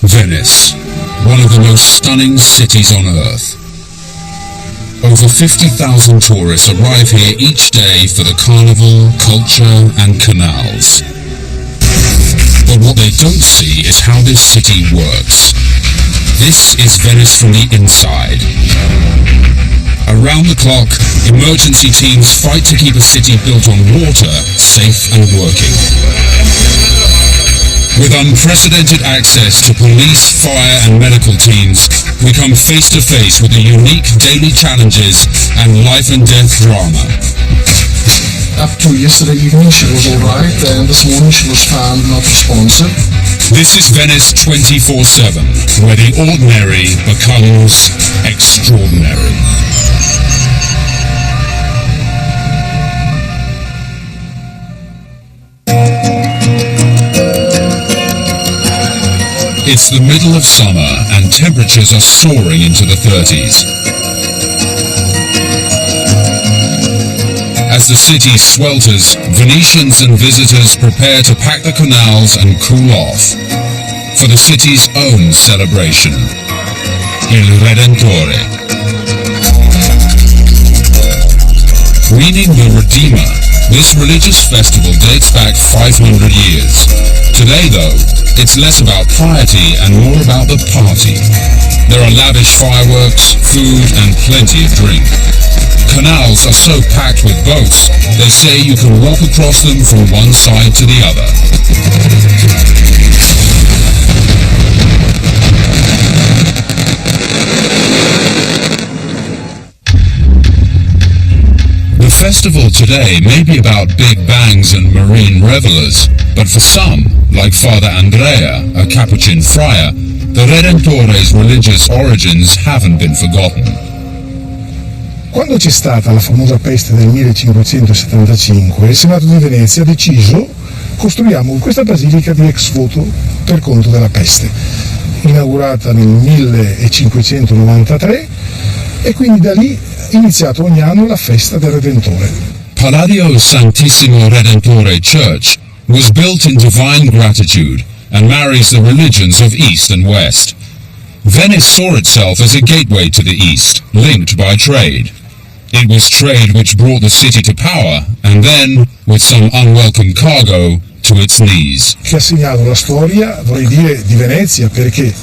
Venice, one of the most stunning cities on earth. Over 50,000 tourists arrive here each day for the carnival, culture and canals. But what they don't see is how this city works. This is Venice from the inside. Around the clock, emergency teams fight to keep a city built on water safe and working. With unprecedented access to police, fire and medical teams, we come face to face with the unique daily challenges and life and death drama. Up to yesterday evening she was alright, and this morning she was found not responsive. This is Venice 24/7, where the ordinary becomes extraordinary. It's the middle of summer and temperatures are soaring into the 30s. As the city swelters, Venetians and visitors prepare to pack the canals and cool off for the city's own celebration, Il Redentore. Meaning the Redeemer, this religious festival dates back 500 years. Today, though, it's less about piety and more about the party. There are lavish fireworks, food and plenty of drink. Canals are so packed with boats, they say you can walk across them from one side to the other. The festival today may be about big bangs and marine revelers, but for some, like Father Andrea, a Capuchin friar, the Redentore's religious origins haven't been forgotten. Quando c'è stata la famosa peste del 1575, il Senato di Venezia ha deciso: costruiamo questa basilica di ex voto per conto della peste, inaugurata nel 1593, e quindi da lì è iniziato ogni anno la festa del Redentore. Palladio Santissimo Redentore Church was built in divine gratitude and marries the religions of East and West. Venice saw itself as a gateway to the East, linked by trade. It was trade which brought the city to power, and then, with some unwelcome cargo, to its knees. Che ha segnato la storia, vorrei dire, di Venezia, perché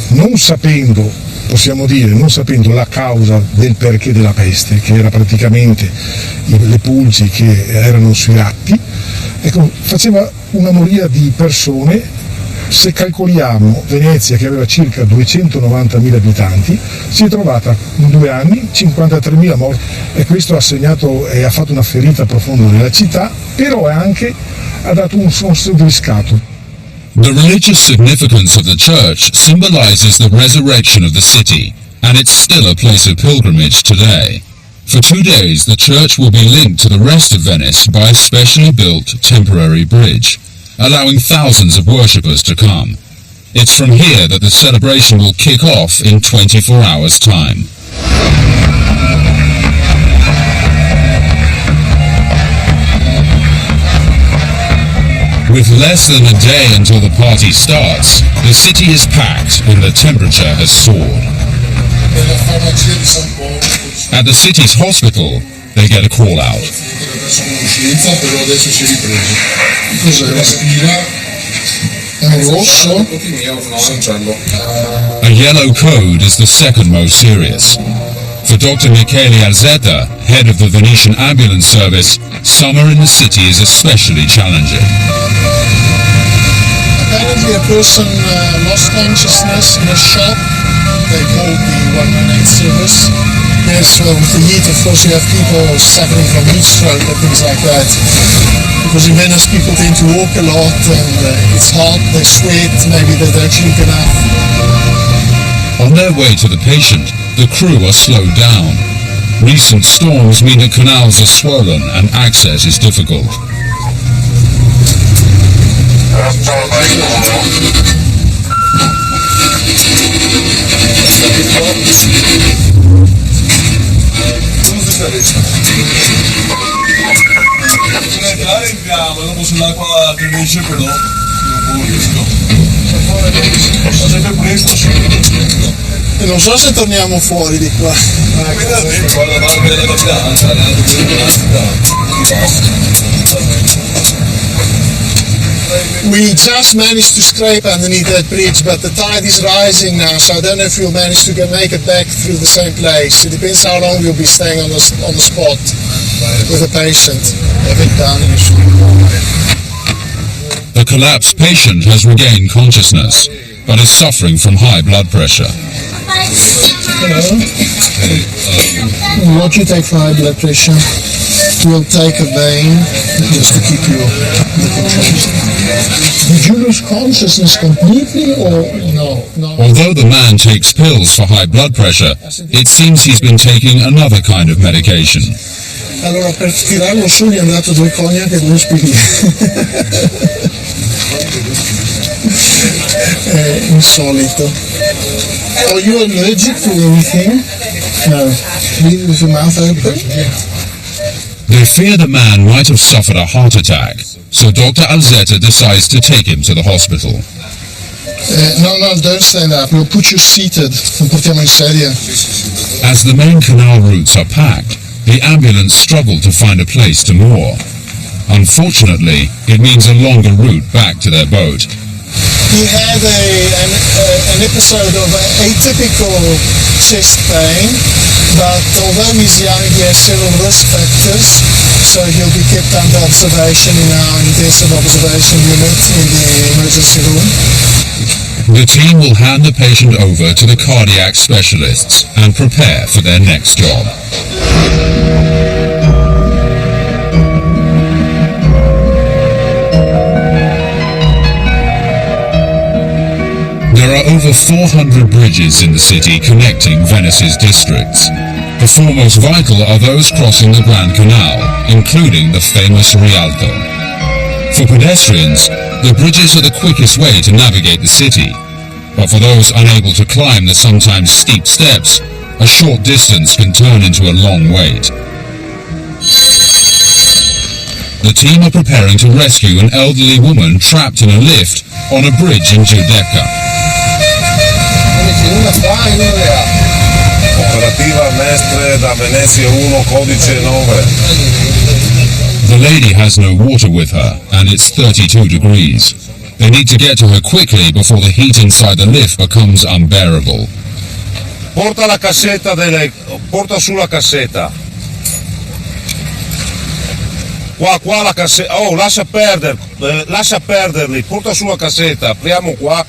non sapendo, possiamo dire, non sapendo la causa del perché della peste, che era praticamente le pulci che erano sui ratti, ecco, faceva una moria di persone. Se calcoliamo Venezia, che aveva circa 290.000 abitanti, si è trovata in 2 anni 53.000 morti, e questo ha segnato e ha fatto una ferita profonda nella città, però anche ha dato un senso di riscatto. The religious significance of the church symbolizes the resurrection of the city, and it's still a place of pilgrimage today. For 2 days, the church will be linked to the rest of Venice by a specially built temporary bridge, allowing thousands of worshippers to come. It's from here that the celebration will kick off in 24 hours' time. With less than a day until the party starts, the city is packed and the temperature has soared. At the city's hospital, they get a call out. A yellow code is the second most serious. For Dr. Michele Alzetta, head of the Venetian ambulance service, summer in the city is especially challenging. Apparently a person lost consciousness in a shop. They called the 118 service. Yes, with the heat, of course, you have people suffering from heat stroke and things like that. Because in Venice, people tend to walk a lot, and it's hot, they sweat, maybe they don't drink enough. On their way to the patient, the crew are slowed down. Recent storms mean that canals are swollen and access is difficult. Entriamo, dopo sull'acqua gradisce però non riesco. Sempre questo sì. E non so se torniamo fuori di qua. We just managed to scrape underneath that bridge, but the tide is rising now, so I don't know if we'll manage to make it back through the same place. It depends how long we'll be staying on the spot with the patient. A bit down. The collapsed patient has regained consciousness, but is suffering from high blood pressure. What you take for high blood pressure? We'll take a vein just to keep you under control. Did you lose consciousness completely or no? Although the man takes pills for high blood pressure, it seems he's been taking another kind of medication. Allora per tirarlo su gli hanno dato 2 cognac e 2 aspirine. È insolito. Are you allergic to anything? No. Leave with your mouth open? They fear the man might have suffered a heart attack, so Dr. Alzetta decides to take him to the hospital. No, don't stand up. We'll put you seated. Lo portiamo in sedia. As the main canal routes are packed, the ambulance struggle to find a place to moor. Unfortunately, it means a longer route back to their boat. He had an episode of atypical chest pain, but although he's young, he has several risk factors, so he'll be kept under observation in our intensive observation unit in the emergency room. The team will hand the patient over to the cardiac specialists and prepare for their next job. There are over 400 bridges in the city connecting Venice's districts. The four most vital are those crossing the Grand Canal, including the famous Rialto. For pedestrians, the bridges are the quickest way to navigate the city, but for those unable to climb the sometimes steep steps, a short distance can turn into a long wait. The team are preparing to rescue an elderly woman trapped in a lift on a bridge in Giudecca. Operativa Mestre da Venezia 1, codice 9. The lady has no water with her, and it's 32 degrees. They need to get to her quickly before the heat inside the lift becomes unbearable. Porta sulla cassetta. Qua la cassetta. Oh, lascia perderli. Porta sulla cassetta. Apriamo qua.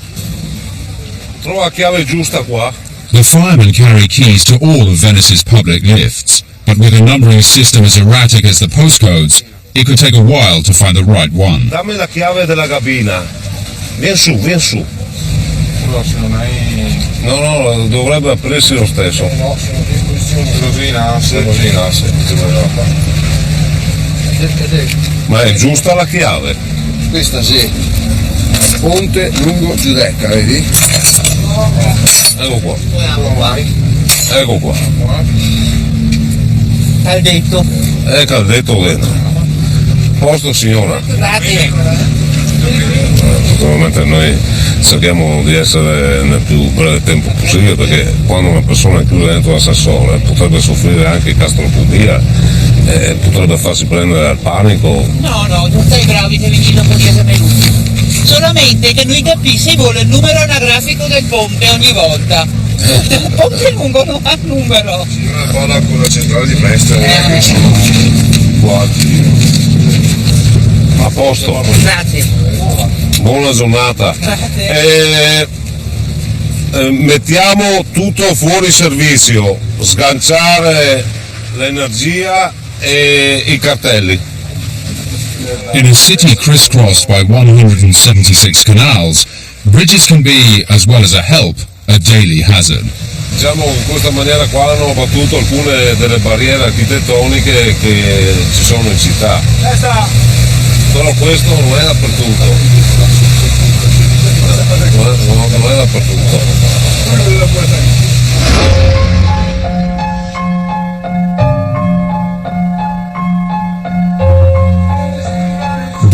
Trova la chiave giusta qua. The firemen carry keys to all of Venice's public lifts, but with a numbering system as erratic as the postcodes, it could take a while to find the right one. Dammi la chiave della cabina. Vien su. No, se non hai... No, dovrebbe aprirsi lo stesso. No, sono in disposizione così in asse. Ma è giusta la chiave? Questa sì. Ponte lungo Giudecca, vedi? Ecco qua. Caldetto. È caldetto dentro. Posto signora. Grazie. Naturalmente noi cerchiamo di essere nel più breve tempo possibile, perché quando una persona è chiusa dentro l'ascensore potrebbe soffrire anche castrofonia, potrebbe farsi prendere dal panico. No, non stai bravi che venite dopo 10 minuti. Solamente che lui capisse ci vuole il numero anagrafico del ponte ogni volta. Il ponte lungo non ha numero. Una parola con la centrale di Mestre, A posto. Grazie. Buona giornata. Mettiamo tutto fuori servizio, sganciare l'energia e i cartelli. In a city crisscrossed by 176 canals, bridges can be, as well as a help, a daily hazard. Diciamo in questa maniera qua hanno abbattuto alcune delle barriere architettoniche che ci sono in città. Però questo non è dappertutto. Non è dappertutto.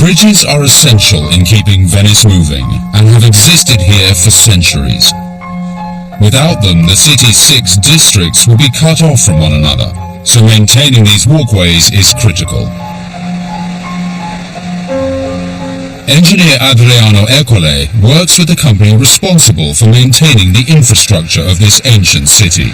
Bridges are essential in keeping Venice moving and have existed here for centuries. Without them, the city's 6 districts will be cut off from one another, so maintaining these walkways is critical. Engineer Adriano Ercole works with the company responsible for maintaining the infrastructure of this ancient city.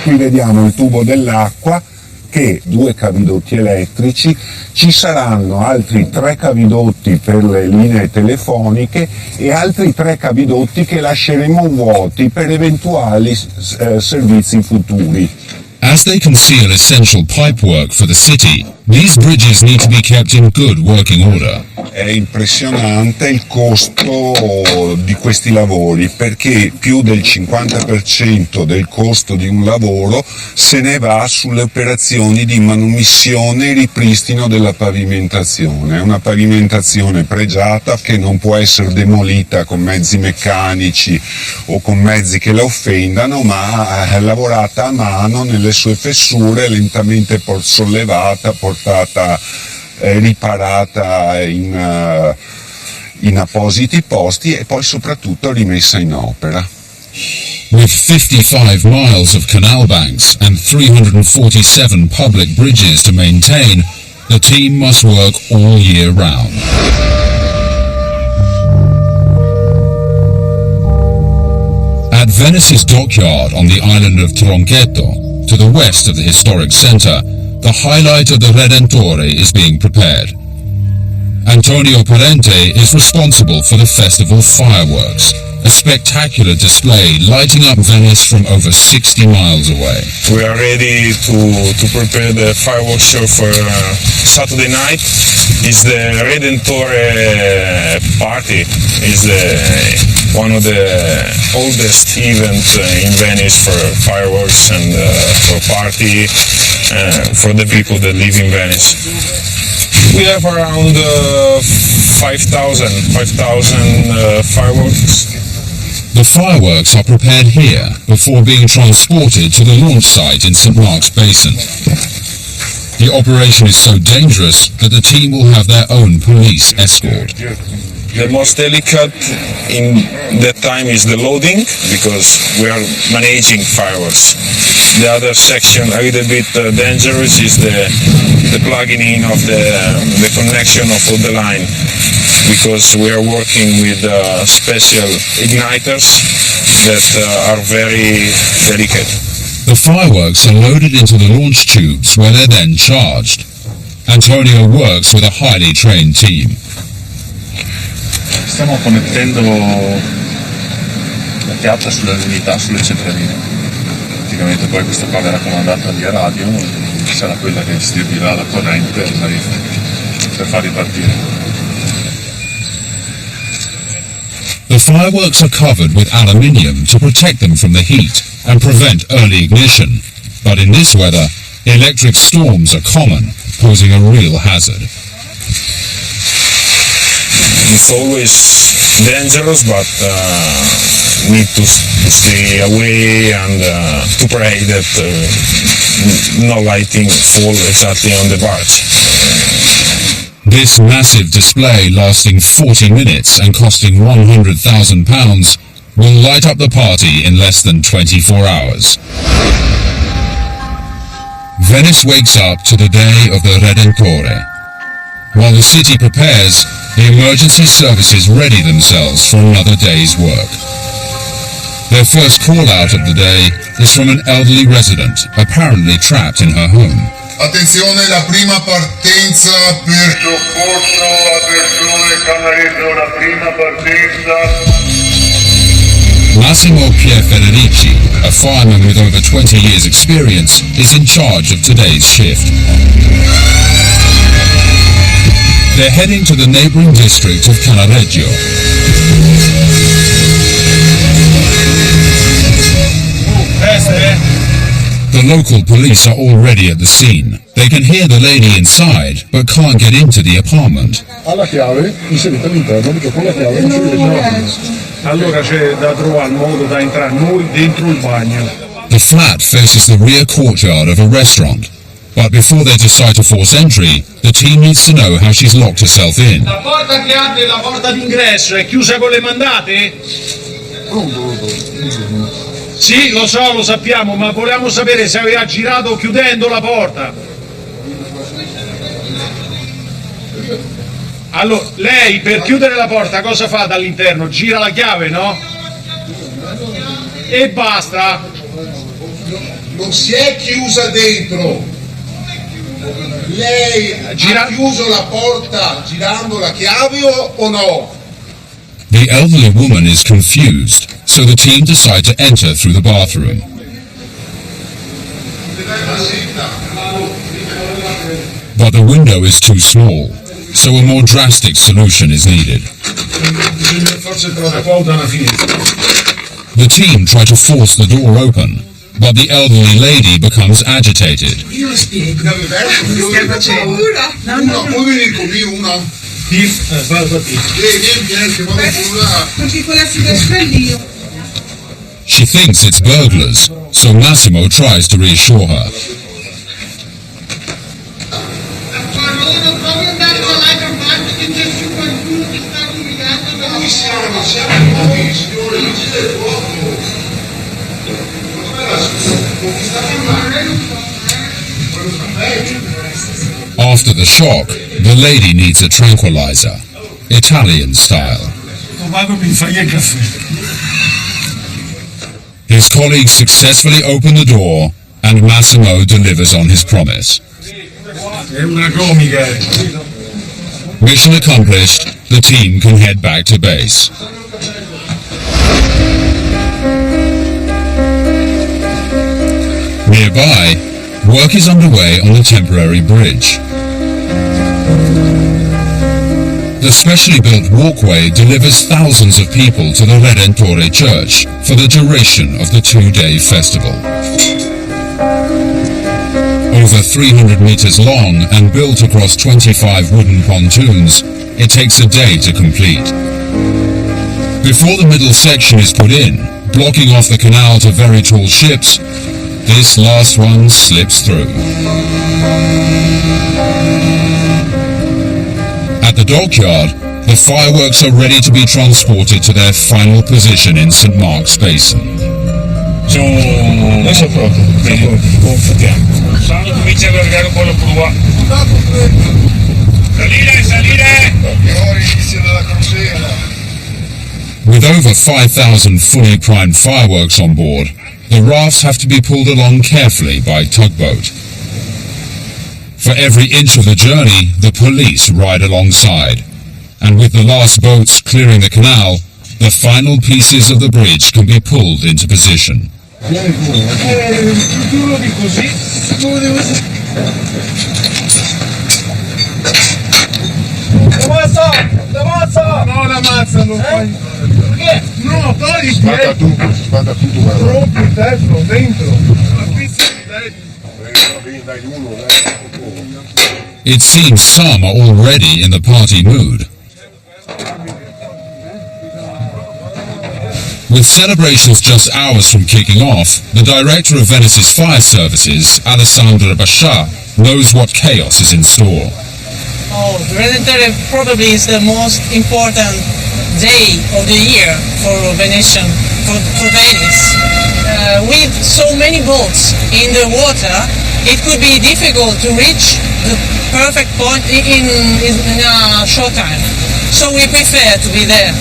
Qui vediamo il tubo dell'acqua, che 2 cavidotti elettrici, ci saranno altri 3 cavidotti per le linee telefoniche e altri 3 cavidotti che lasceremo vuoti per eventuali servizi futuri. As they conceal essential pipework for the city, these bridges need to be kept in good working order. È impressionante il costo di questi lavori, perché più del 50% del costo di un lavoro se ne va sulle operazioni di manomissione e ripristino della pavimentazione. È una pavimentazione pregiata che non può essere demolita con mezzi meccanici o con mezzi che la offendano, ma è lavorata a mano nelle sue fessure, lentamente sollevata, portata riparata in appositi posti e poi soprattutto rimessa in opera. With 55 miles of canal banks and 347 public bridges to maintain, the team must work all year round. At Venice's dockyard on the island of Tronchetto, to the west of the historic centre, the highlight of the Redentore is being prepared. Antonio Parente is responsible for the festival fireworks, a spectacular display lighting up Venice from over 60 miles away. We are ready to prepare the fireworks show for Saturday night. It's the Redentore party. It's one of the oldest events in Venice for fireworks and for party for the people that live in Venice. We have around 5,000 fireworks. The fireworks are prepared here before being transported to the launch site in St. Mark's Basin. The operation is so dangerous that the team will have their own police escort. The most delicate in that time is the loading, because we are managing fireworks. The other section, a little bit dangerous, is the plugging in of the connection of all the line, because we are working with special igniters that are very delicate. The fireworks are loaded into the launch tubes where they're then charged. Antonio works with a highly trained team. Stiamo connettendo la piazza sulle unità, sulle centraline. Praticamente poi questa qua verrà comandata via radio, sarà quella che distribuirà la corrente per far ripartire. The fireworks are covered with aluminium to protect them from the heat and prevent early ignition. But in this weather, electric storms are common, posing a real hazard. It's always dangerous, but need to stay away and to pray that no lighting fall exactly on the barge. This massive display, lasting 40 minutes and costing £100,000, will light up the party in less than 24 hours. Venice wakes up to the day of the Redentore. While the city prepares, the emergency services ready themselves for another day's work. Their first call-out of the day is from an elderly resident, apparently trapped in her home. Attenzione, la prima partenza per soccorso a persone Canaleggio, la prima partenza. Massimo Pierfederici, a fireman with over 20 years' experience, is in charge of today's shift. They're heading to the neighbouring district of Canaleggio. The local police are already at the scene. They can hear the lady inside, but can't get into the apartment. Ha la chiave inserita all'interno, perché con la chiave non si riesce a allora c'è da trovare il modo da entrare noi dentro il bagno. The flat faces the rear courtyard of a restaurant. But before they decide to force entry, the team needs to know how she's locked herself in. La porta che apre la porta d'ingresso è chiusa con le mandate? Sì, lo so, lo sappiamo, ma volevamo sapere se aveva girato chiudendo la porta. Allora, lei per chiudere la porta cosa fa dall'interno? Gira la chiave, no? E basta. Non si è chiusa dentro. Lei ha chiuso la porta girando la chiave o no? The elderly woman is confused, so the team decide to enter through the bathroom. But the window is too small, so a more drastic solution is needed. The team try to force the door open, but the elderly lady becomes agitated. Io lo spiego. Stai facendo? No, puoi venire con me una? Perché quella sinistra è lì. She thinks it's burglars, so Massimo tries to reassure her. After the shock, the lady needs a tranquilizer, Italian style. His colleagues successfully open the door, and Massimo delivers on his promise. Mission accomplished, the team can head back to base. Nearby, work is underway on the temporary bridge. The specially built walkway delivers thousands of people to the Redentore Church for the duration of the two-day festival. Over 300 meters long and built across 25 wooden pontoons, it takes a day to complete. Before the middle section is put in, blocking off the canal to very tall ships, this last one slips through. At the dockyard, the fireworks are ready to be transported to their final position in St. Mark's Basin. Adesso proprio, comincia a allargare un po' la prua. Salire, salire! Ora inizia la crociera. With over 5,000 fully primed fireworks on board, the rafts have to be pulled along carefully by tugboat. For every inch of the journey, the police ride alongside. And with the last boats clearing the canal, the final pieces of the bridge can be pulled into position. No, la mazza non fai. Perché? No, togli il piede. Spacca tutto, guarda. Rompi il tetto dentro. It seems some are already in the party mood. With celebrations just hours from kicking off, the director of Venice's fire services, Alessandra Bascià, knows what chaos is in store. Oh, Redentore probably is the most important day of the year for Venetian, for Venice. With so many boats in the water, it could be difficult to reach the perfect point in a short time. So we prefer to be there.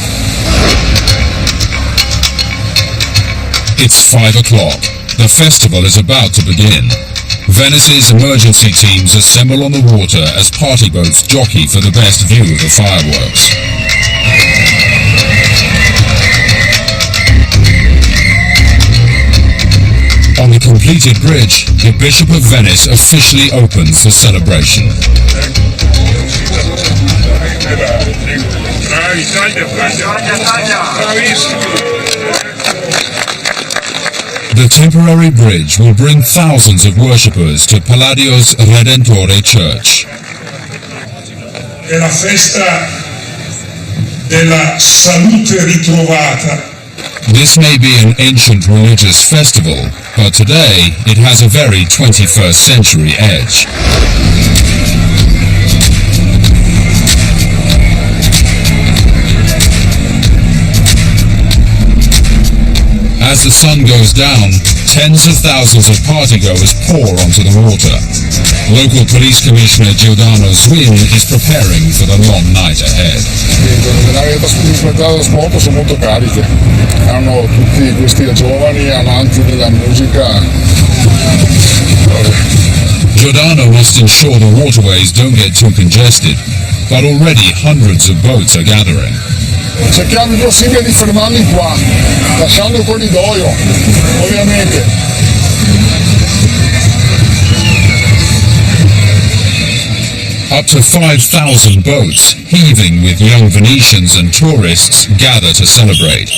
It's 5 o'clock. The festival is about to begin. Venice's emergency teams assemble on the water as party boats jockey for the best view of the fireworks. On the completed bridge, the Bishop of Venice officially opens the celebration. The temporary bridge will bring thousands of worshippers to Palladio's Redentore Church. È la festa della salute ritrovata This may be an ancient religious festival, but today it has a very 21st century edge. As the sun goes down, tens of thousands of partygoers pour onto the water. Local Police Commissioner Giordano Zwin is preparing for the long night ahead. Le aree da sport sono molto cariche, hanno tutti questi giovani amanti della musica. Giordano must ensure the waterways don't get too congested, but already hundreds of boats are gathering. Cerchiamo il possibile di fermarli qua, lasciando il corridoio, ovviamente. Up to 5,000 boats, heaving with young Venetians and tourists, gather to celebrate.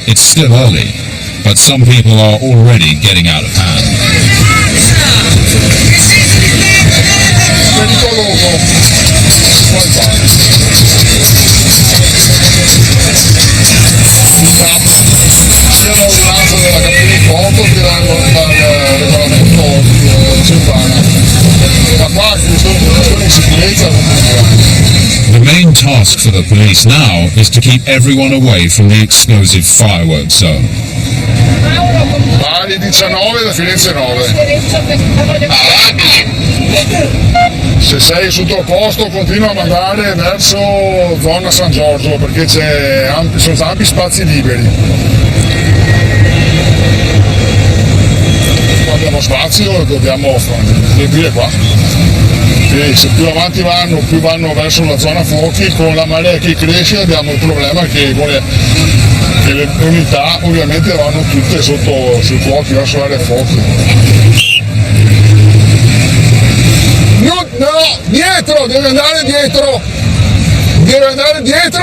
It's still early, but some people are already getting out of hand. The main task for the police now is to keep everyone away from the explosive fireworks zone. Bari 19 da Firenze 9. Se sei sul tuo posto continua a mandare verso zona San Giorgio perché sono ampi spazi liberi. Abbiamo spazio e dobbiamo riempire qua. E se più avanti vanno verso la zona fuochi, con la marea che cresce abbiamo il problema che le unità ovviamente vanno tutte sotto sui fuochi, verso l'area fuochi. No, dietro, deve andare dietro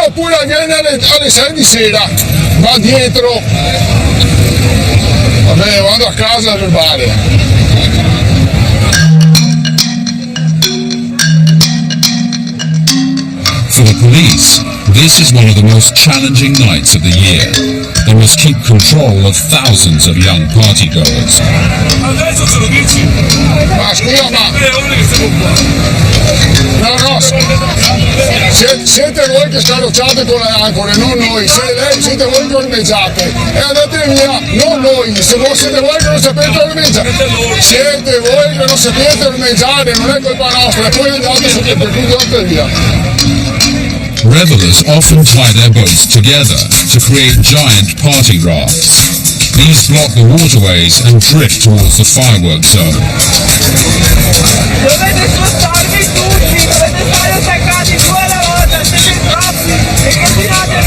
oppure viene alle 6 di sera, va dietro. Vabbè, vado a casa a verbale. For the police, this is one of the most challenging nights of the year. They must keep control of thousands of young partygoers. Adesso ce lo dici? Ma scusa, no, siete voi che scarrocciate con le ancore, non noi, siete voi che ormeggiate e andate via, non noi, se voi siete voi che non sapete ormeggiare, siete voi che non sapete ormeggiare, non è colpa nostra, e poi andate sotto per cui andate via. Revelers often tie their boats together to create giant party rafts. These block the waterways and drift towards the fireworks zone. Dovete spostarvi tutti, dovete stare attaccati due alla volta, siete troppi e continuate a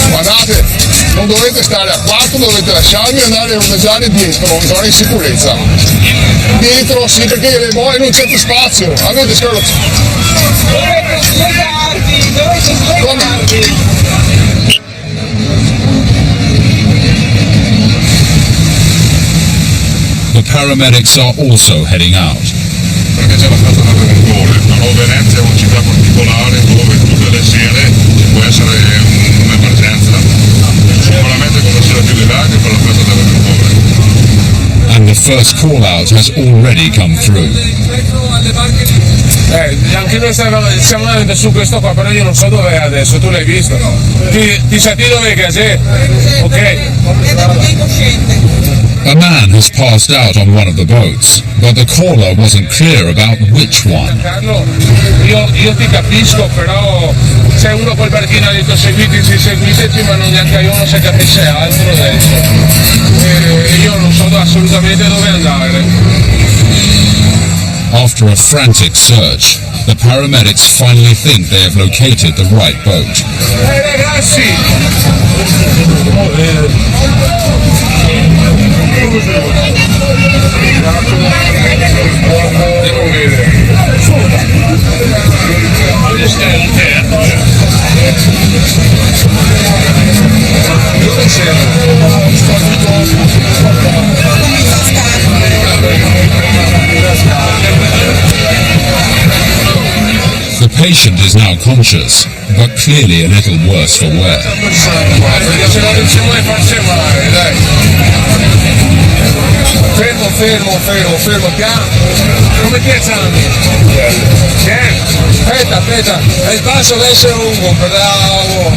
Guardate, non dovete stare a 4, dovete lasciarvi andare a ormeggiare dietro, in zona di sicurezza. Dietro sì, perché le boie non c'è più spazio, avete scarrozzato. Dovete spiegarvi. The paramedics are also heading out. Perché c'è la festa da Redentore, però Venezia è una città particolare dove tutte le sere ci può essere un'emergenza, sicuramente con la sera più di là che per la festa da Redentore. And the first call out has already come through. Anche noi stiamo andando su questo qua, però io non so dove è adesso, tu l'hai visto? Ti senti dove è? Ok. A man has passed out on one of the boats, but the caller wasn't clear about which one. Carlo, io ti capisco, però c'è uno col barchino ha detto seguiteci, ma non neanche io non si capisce altro adesso. Io non so assolutamente dove andare. After a frantic search, the paramedics finally think they have located the right boat. Ragazzi! Devo vedere. The patient is now conscious, but clearly a little worse for wear. Perché se la riusciamo a farci male, dai. Fermo, piano. Come 10 anni. Aspetta, il passo deve essere lungo, bravo.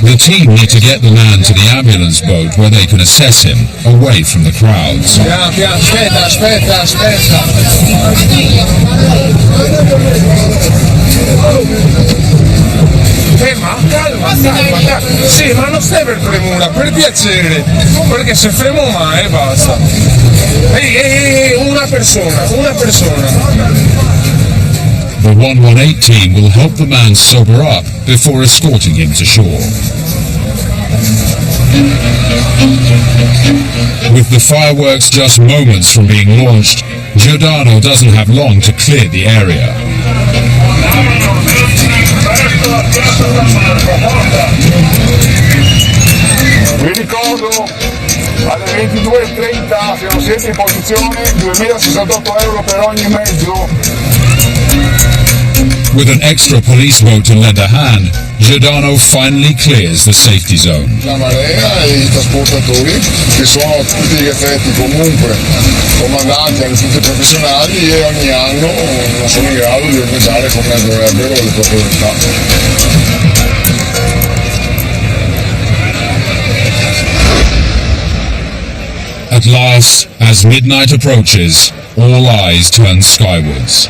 The team need to get the man to the ambulance boat where they can assess him, away from the crowds. Piano, aspetta. Calma. Sì, ma non stai per premura, per piacere, perché se fermo mai basta. Ehi, una persona. The 118 team will help the man sober up before escorting him to shore. With the fireworks just moments from being launched, Giordano doesn't have long to clear the area. Vi ricordo, alle 22:30, se non siete in posizione, 2.068 euro per ogni mezzo. With an extra police boat to lend a hand, Giordano finally clears the safety zone. La marea e i trasportatori, che sono tutti gli effetti comunque comandati alle tutte professionali e ogni anno non sono in grado di organizzare come dovrebbero le proprie unità. At last, as midnight approaches, all eyes turn skywards.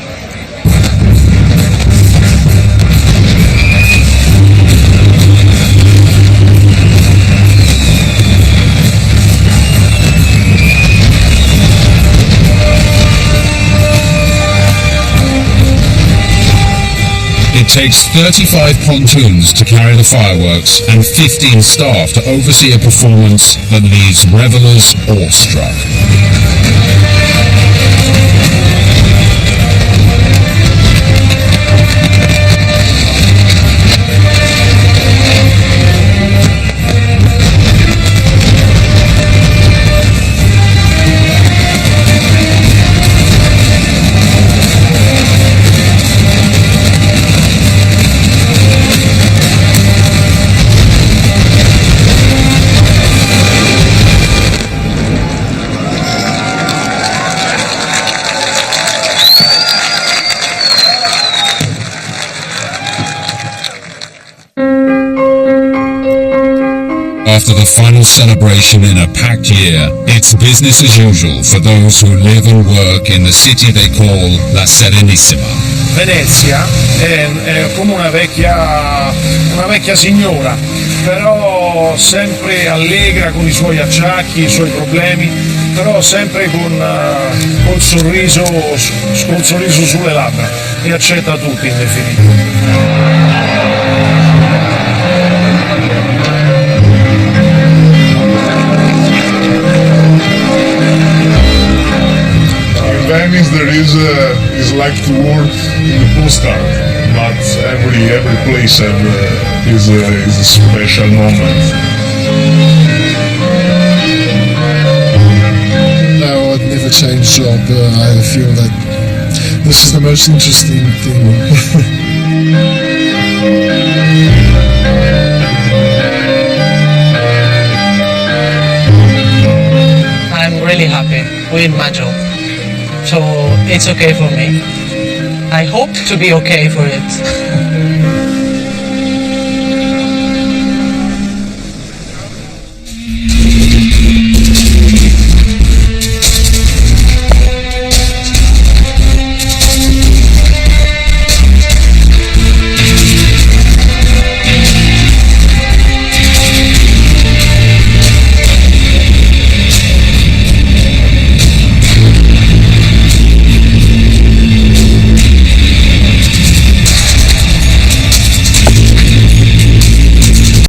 It takes 35 pontoons to carry the fireworks and 15 staff to oversee a performance that leaves revelers awestruck. After the final celebration in a packed year, it's business as usual for those who live and work in the city they call La Serenissima. Venezia è come una vecchia signora, però sempre allegra con i suoi acciacchi, i suoi problemi, però sempre col sorriso sulle labbra e accetta tutti in definitivo. Venice there is like to work in the postcard, but every place is a special moment. No, I'd never change job. I feel that this is the most interesting thing. I'm really happy with my job. So it's okay for me. I hope to be okay for it.